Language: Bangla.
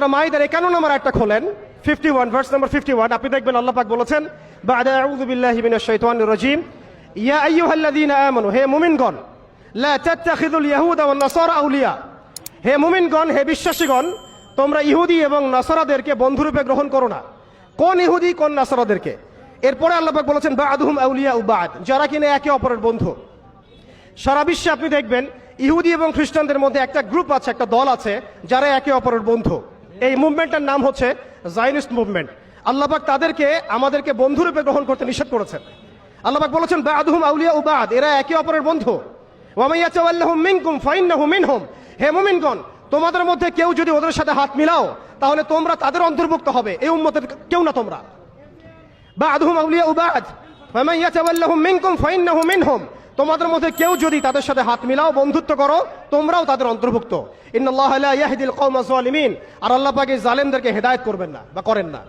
মাইদার 51 নম্বর আয়াতটা খোলেন, 51 ভার্স নাম্বার 51। আপনি দেখবেন আল্লাহ পাক বলেছেন, বা'দা আউযু বিল্লাহি মিনাশ শাইতানির রাজীম, ইয়া আইয়ুহাল্লাযীনা আমানু, হে মুমিনগণ, লা তাত্তাখিযুল ইয়াহুদা ওয়ান নাসারা আউলিয়া, হে মুমিনগণ, হে বিশ্বাসীগণ, তোমরা ইহুদি এবং নাসারাদেরকে বন্ধুরূপে গ্রহণ করো না। কোন ইহুদি কোন নাসারাদেরকে? এরপরে আল্লাহ পাক বলেছেন বা'দুহুম আউলিয়া বা'দ, যারা কিনা একে অপরের বন্ধু। সারা বিশ্বে আপনি দেখবেন ইহুদি এবং খ্রিস্টানদের মধ্যে একটা গ্রুপ আছে, একটা দল আছে যারা একে অপরের বন্ধু। এই মুভমেন্টটার নাম হচ্ছে জায়নিস্ট মুভমেন্ট। আল্লাহ পাক তাদেরকে আমাদেরকে বন্ধুরূপে গ্রহণ করতে নিষেধ করেছেন। আল্লাহ পাক বলেছেন বা'দুহুম আউলিয়া বা'দ, এরা একে অপরের বন্ধু। ওয়া মান ইয়াতাওয়াল্লাহুম মিনকুম ফাইন্নাহু মিনহুম, হে মুমিনগণ, তোমাদের মধ্যে কেউ যদি ওদের সাথে হাত মিলাও তাহলে তোমরা তাদের অন্তর্ভুক্ত হবে, এই উম্মতের কেউ না তোমরা। বা'দুহুম আউলিয়া বা'দ ওয়া মান ইয়াতাওয়াল্লাহুম মিনকুম ফাইন্নাহু মিনহুম, তোমাদের মধ্যে কেউ যদি তাদের সাথে হাত মিলাও, বন্ধুত্ব করো, তোমরাও তাদের অন্তর্ভুক্ত। ইন্নাল্লাহা লা ইয়াহদিল কওমা যালিমিন, আর আল্লাহ পাক এই জালেমদেরকে হেদায়েত করবেন না বা করেন না।